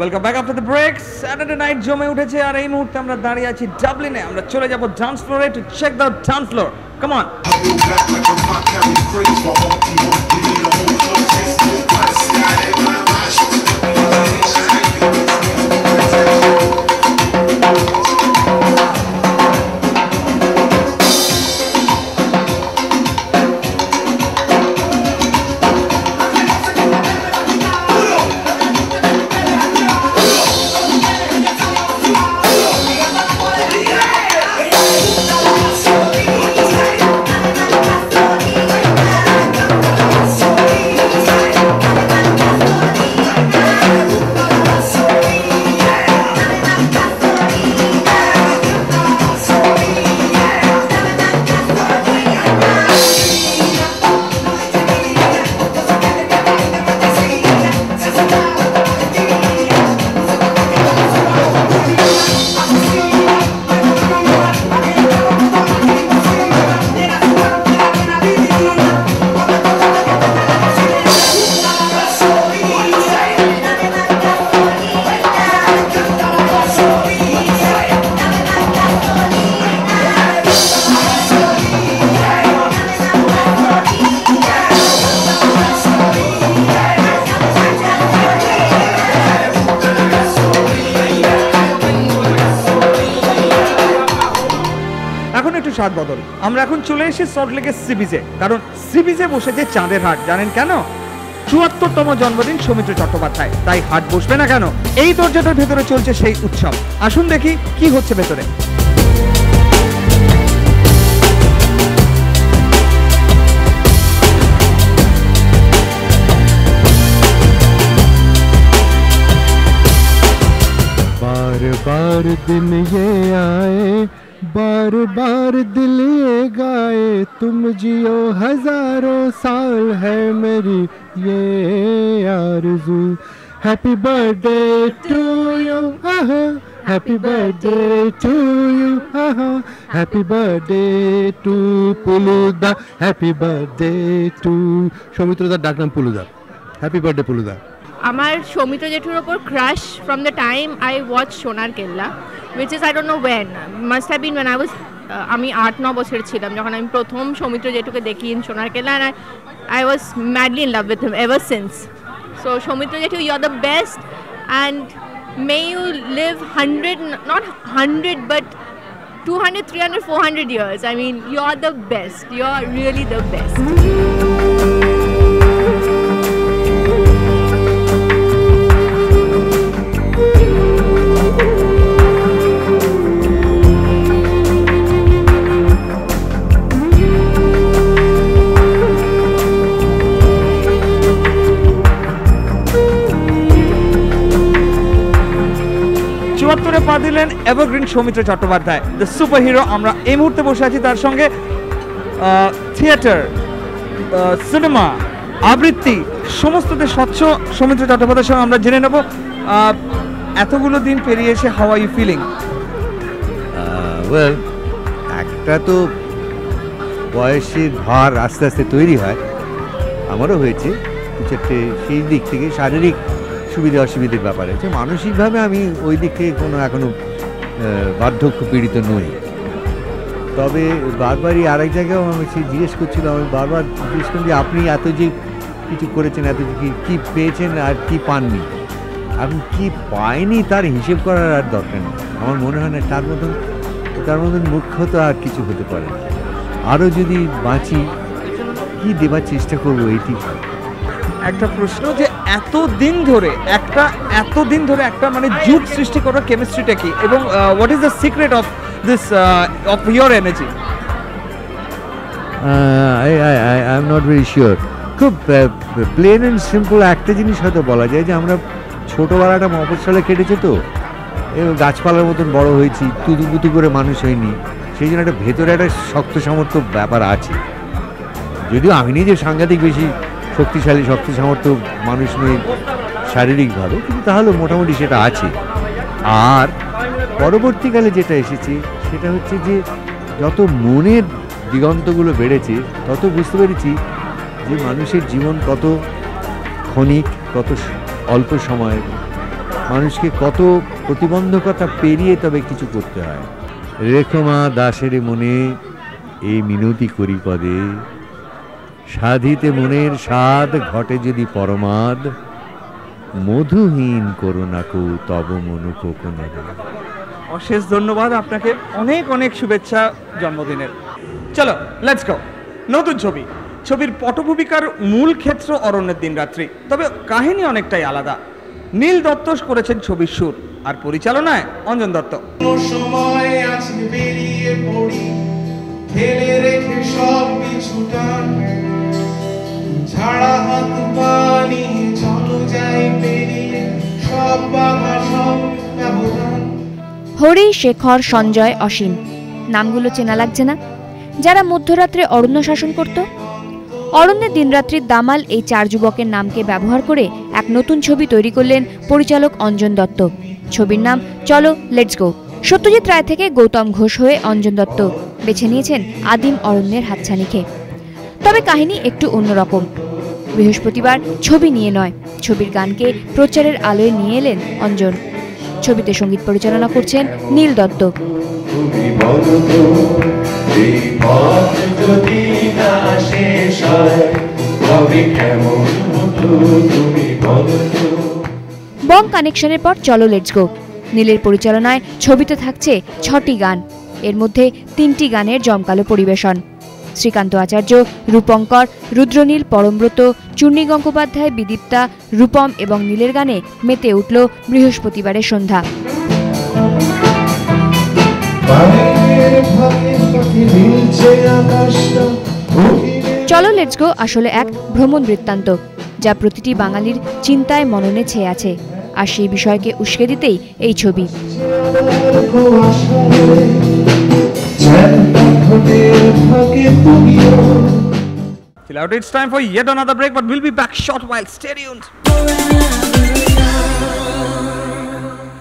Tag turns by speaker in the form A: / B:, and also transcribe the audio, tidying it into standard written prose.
A: Welcome back after the break. Saturday night জমে উঠেছে আর এই মুহূর্তে আমরা দাঁড়িয়ে আছি ডাবলিনে। আমরা চলে যাব ডান্স ফ্লোরে to check the dance floor. Come on. স্বাদ বদল। আমরা এখন চলে এসেছি সল্টলেকের সি বিচে, কারণ সি বিচে বসেছে চাঁদের হাট। জানেন কেন? ৭৪তম জন্মদিন সৌমিত্র চট্টোপাধ্যায়, তাই হাট বসবে না কেন? এই দরজাটার ভেতরে চলছে সেই উৎসব। আসুন দেখি কি হচ্ছে ভেতরে।
B: बार बार दिन ये आए, बार बार दिल ये गाए, तुम जियो हजारों साल है मेरी ये आरज़ू। Happy birthday to you, happy birthday to you, happy birthday to Puluda, happy birthday to সৌমিত্রদার ডাক নাম পুলুদা। Happy birthday পুলুদা।
C: আমার সৌমিত্র জেঠুর ওপর crush from the time I watch Sonar Kella, which is I don't know when, must have been when I was আমি ৮-৯ বছর ছিলাম যখন আমি প্রথম সৌমিত্র জেঠুকে দেখি ইন সোনার কেল্লা, and I was madly in love with him ever since. So Soumitra জেঠু, you're the best and may you live 100, not 100 but 200, 300, 400 years. I mean, you're the best. You're really the best.
A: পা দিলেন evergreen Soumitra Chattopadhyay, the super hero. আমরা এই মুহূর্তে বসে আছি তার সঙ্গে। থিয়েটার, সিনেমা, আবৃত্তি সমস্ততে স্বচ্ছ সৌমিত্র চট্টোপাধ্যায়ের সঙ্গে আমরা জেনে নেব এতগুলো দিন পেরিয়ে এসে how are you feeling?
D: Well, একটা তো বয়সের ভার আস্তে আস্তে তৈরি হয়, আমারও হয়েছে কিছু একটা। সেই দিক থেকে শারীরিক সুবিধা অসুবিধার ব্যাপার আছে, মানসিকভাবে আমি ওই দিক থেকে কোনো এখনও বার্ধক্য পীড়িত নই। তবে বারবারই আরেক জায়গায় আমি জিজ্ঞেস করছিলাম, আমি বারবার জিজ্ঞেস করলাম যে আপনি এত যে কিছু করেছেন, এত কী পেয়েছেন আর কি পাননি, আপনি কি পায়নি তার হিসেব করার আর দরকার নেই। আমার মনে হয় না তার মতন মূর্খতা আর কিছু হতে পারে না। আরও যদি বাঁচি কি দেবার চেষ্টা করবো, এইটি
A: একটা প্রশ্ন যে এতদিন ধরে একটা মানে যুগ সৃষ্টি করার কেমিস্ট্রিটা কি, এবং what is the secret of this of your energy?
D: I am not very sure. খুব প্লেন অ্যান্ড সিম্পল একটা জিনিস হয়তো বলা যায় যে আমরা ছোটোবেলাটা মফস্বলে কেটেছে, তো গাছপালার মতন বড় হয়েছি, তুতু করে মানুষ হয়নি, সেই জন্য একটা ভেতরে একটা শক্ত সামর্থ্য ব্যাপার আছে। যদিও আমি নিজে সাংঘাতিক বেশি শক্তিশালী শক্ত সামর্থ্য মানুষ নই শারীরিকভাবে, কিন্তু তাহলে মোটামুটি সেটা আছে। আর পরবর্তীকালে যেটা এসেছে সেটা হচ্ছে যে যত মনের দিগন্তগুলো বেড়েছে তত বুঝতে পেরেছি যে মানুষের জীবন কত ক্ষণিক, কত অল্প সময়, মানুষকে কত প্রতিবন্ধকতা পেরিয়ে তবে কিছু করতে হয়। রেখো মা দাসের মনে এই মিনতি করি পদে, সাধিতে মনের স্বাদ ঘটে যদি পরমাদ, মধুহীন করুণা কো তব মনু কোকোনদ।
A: অশেষ ধন্যবাদ আপনাকে, অনেক অনেক শুভেচ্ছা জন্মদিনের। চলো লেটস গো। নতুন ছবি, ছবির পটভূমিকার মূল ক্ষেত্র অরণ্যের দিনরাত্রি, তবে কাহিনী অনেকটাই আলাদা। নীল দত্ত করেছেন ছবির সুর, আর পরিচালনায় অঞ্জন দত্ত।
E: সময় আছে বেরিয়ে পড়ি, ফেলে রেখে সব পিছুটান, ছাড়া হাত পানি চলো যাই পেরিয়ে সব বাধা সব ব্যবধান।
F: হরি, শেখর, সঞ্জয়, অসীম, নামগুলো চেনা লাগছে না? যারা মধ্যরাত্রে অরণ্য শাসন করত। অরণ্যের দিনরাত্রির দামাল এই 4 যুবকের নামকে ব্যবহার করে এক নতুন ছবি তৈরি করলেন পরিচালক অঞ্জন দত্ত। ছবির নাম চলো লেটস গো। সত্যজিৎ রায় থেকে গৌতম ঘোষ হয়ে অঞ্জন দত্ত বেছে নিয়েছেন আদিম অরণ্যের হাতছানিকে। তবে কাহিনী একটু অন্যরকম। বৃহস্পতিবার ছবি নিয়ে নয়, ছবির গানকে প্রচারের আলোয় নিয়ে এলেন অঞ্জন। ছবিতে সঙ্গীত পরিচালনা করছেন নীল দত্ত। বং কানেকশনের পর চলো লেটস গো। নীলের পরিচালনায় ছবিতে থাকছে 6টি গান, এর মধ্যে 3টি গানের জমকালো পরিবেশন। শ্রীকান্ত আচার্য, রূপঙ্কর, রুদ্রনীল, পরমব্রত, চূর্ণী গঙ্গোপাধ্যায়, বিদীপ্তা, রূপম এবং নীলের গানে মেতে উঠল বৃহস্পতিবারের সন্ধ্যা। চলো লেটস গো আসলে এক ভ্রমণ বৃত্তান্ত, যা প্রতিটি বাঙালির চিন্তায় মননে ছেয়ে আছে, আর সেই বিষয়কে উস্কে দিতেই এই ছবি।
A: It's time for yet another break, but we'll be back short while. Stay tuned.